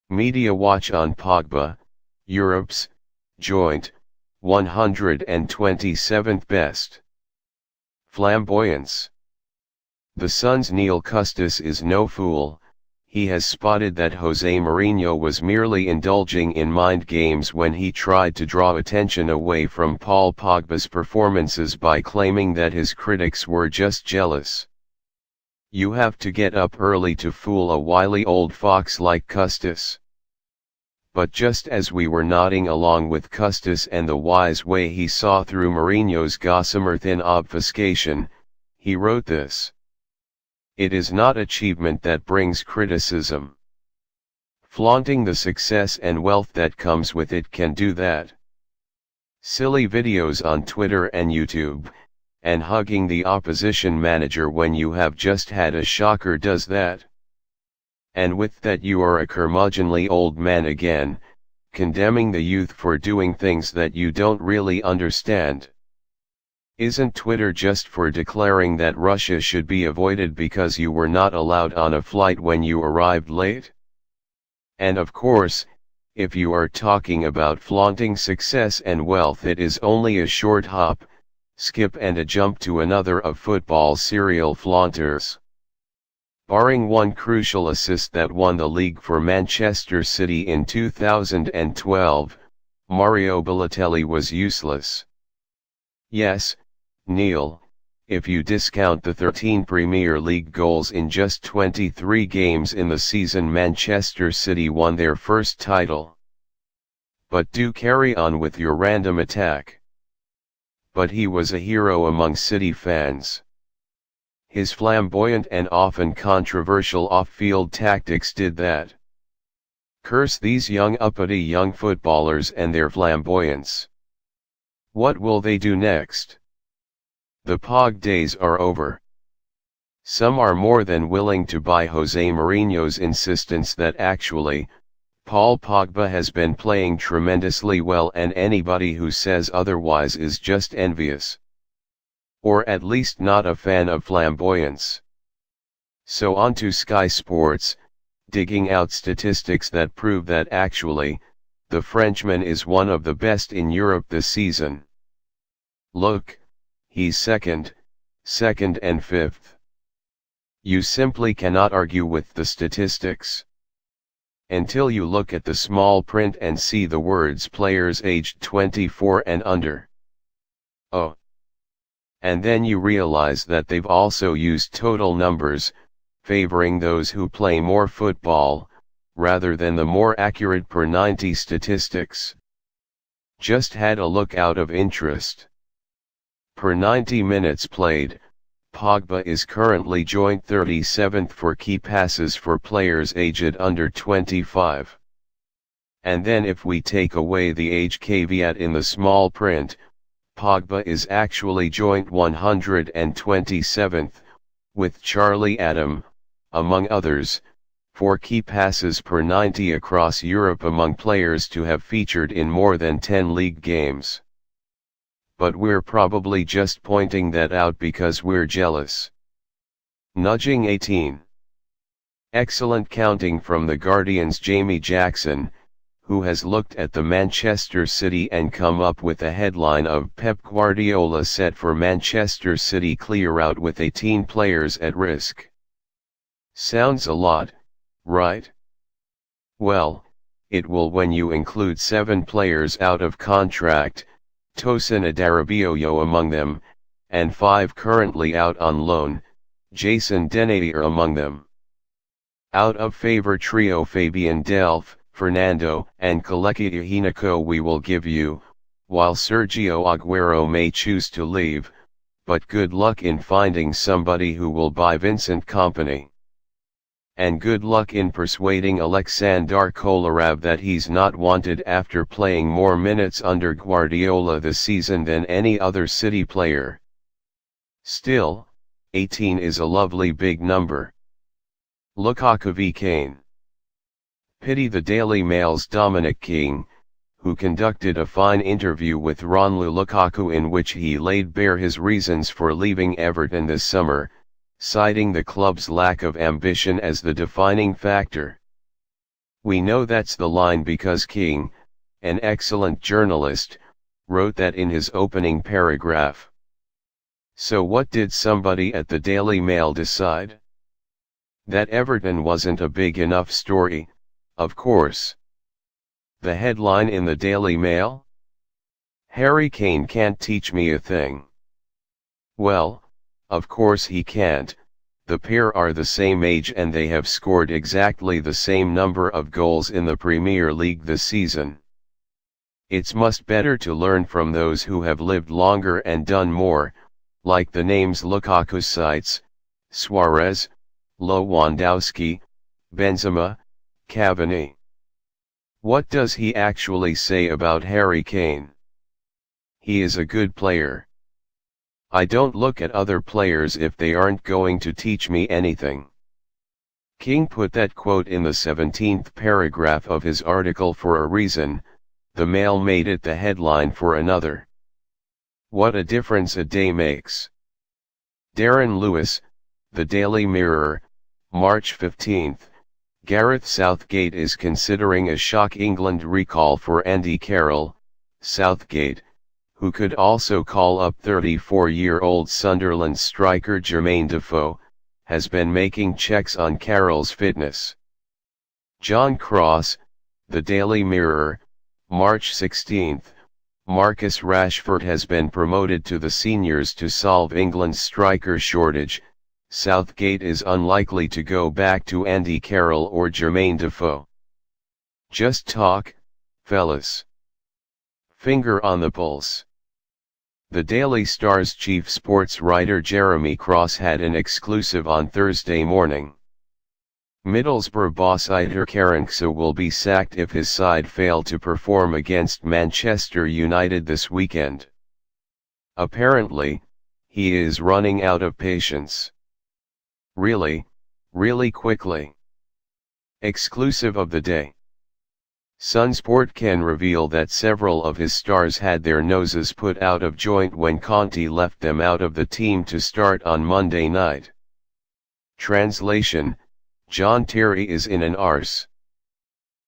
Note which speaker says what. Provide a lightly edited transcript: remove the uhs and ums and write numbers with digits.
Speaker 1: Mediawatch on Pogba, Europe's joint 127th best. Flamboyance. The Sun's Neil Custis is no fool. He has spotted that Jose Mourinho was merely indulging in mind games when he tried to draw attention away from Paul Pogba's performances by claiming that his critics were just jealous. You have to get up early to fool a wily old fox like Custis. But just as we were nodding along with Custis and the wise way he saw through Mourinho's gossamer-thin obfuscation, he wrote this. It is not achievement that brings criticism. Flaunting the success and wealth that comes with it can do that. Silly videos on Twitter and YouTube, and hugging the opposition manager when you have just had a shocker does that. And with that you are a curmudgeonly old man again, condemning the youth for doing things that you don't really understand. Isn't Twitter just for declaring that Russia should be avoided because you were not allowed on a flight when you arrived late? And of course, if you are talking about flaunting success and wealth, it is only a short hop, skip and a jump to another of football's serial flaunters. Barring one crucial assist that won the league for Manchester City in 2012, Mario Balotelli was useless. Yes, Neil, if you discount the 13 Premier League goals in just 23 games in the season Manchester City won their first title. But do carry on with your random attack. But he was a hero among City fans. His flamboyant and often controversial off-field tactics did that. Curse these uppity young footballers and their flamboyance. What will they do next? The Pog days are over. Some are more than willing to buy Jose Mourinho's insistence that actually, Paul Pogba has been playing tremendously well, and anybody who says otherwise is just envious. Or at least not a fan of flamboyance. So on to Sky Sports, digging out statistics that prove that actually, the Frenchman is one of the best in Europe this season. Look, he's second and fifth. You simply cannot argue with the statistics. Until you look at the small print and see the words players aged 24 and under. Oh. And then you realize that they've also used total numbers, favoring those who play more football, rather than the more accurate per 90 statistics. Just had a look out of interest. Per 90 minutes played, Pogba is currently joint 37th for key passes for players aged under 25. And then if we take away the age caveat in the small print, Pogba is actually joint 127th, with Charlie Adam, among others, for key passes per 90 across Europe among players to have featured in more than 10 league games. But we're probably just pointing that out because we're jealous. Nudging 18. Excellent counting from The Guardian's Jamie Jackson, who has looked at the Manchester City and come up with a headline of Pep Guardiola set for Manchester City clear out with 18 players at risk. Sounds a lot, right? Well, it will when you include 7 players out of contract, Tosin Adarabioyo among them, and 5 currently out on loan, Jason Denayer among them. Out of favor trio Fabian Delph, Fernando and Kelechi Iheanacho we will give you, while Sergio Aguero may choose to leave, but good luck in finding somebody who will buy Vincent Kompany. And good luck in persuading Aleksandar Kolarov that he's not wanted after playing more minutes under Guardiola this season than any other City player. Still, 18 is a lovely big number. Lukaku v Kane. Pity the Daily Mail's Dominic King, who conducted a fine interview with Romelu Lukaku in which he laid bare his reasons for leaving Everton this summer, citing the club's lack of ambition as the defining factor. We know that's the line because King, an excellent journalist, wrote that in his opening paragraph. So what did somebody at the Daily Mail decide? That Everton wasn't a big enough story, of course. The headline in the Daily Mail? Harry Kane can't teach me a thing. Well, of course he can't. The pair are the same age and they have scored exactly the same number of goals in the Premier League this season. It's much better to learn from those who have lived longer and done more, like the names Lukaku cites, Suarez, Lewandowski, Benzema, Cavani. What does he actually say about Harry Kane? He is a good player. I don't look at other players if they aren't going to teach me anything. King put that quote in the 17th paragraph of his article for a reason. The Mail made it the headline for another. What a difference a day makes. Darren Lewis, The Daily Mirror, March 15. Gareth Southgate is considering a shock England recall for Andy Carroll. Southgate, who could also call up 34-year-old Sunderland striker Jermaine Defoe, has been making checks on Carroll's fitness. John Cross, The Daily Mirror, March 16. Marcus Rashford has been promoted to the seniors to solve England's striker shortage. Southgate is unlikely to go back to Andy Carroll or Jermaine Defoe. Just talk, fellas. Finger on the pulse. The Daily Star's chief sports writer Jeremy Cross had an exclusive on Thursday morning. Middlesbrough boss Iker Carança will be sacked if his side fail to perform against Manchester United this weekend. Apparently, he is running out of patience. Really quickly. Exclusive of the day. Sunsport can reveal that several of his stars had their noses put out of joint when Conte left them out of the team to start on Monday night. Translation: John Terry is in an arse.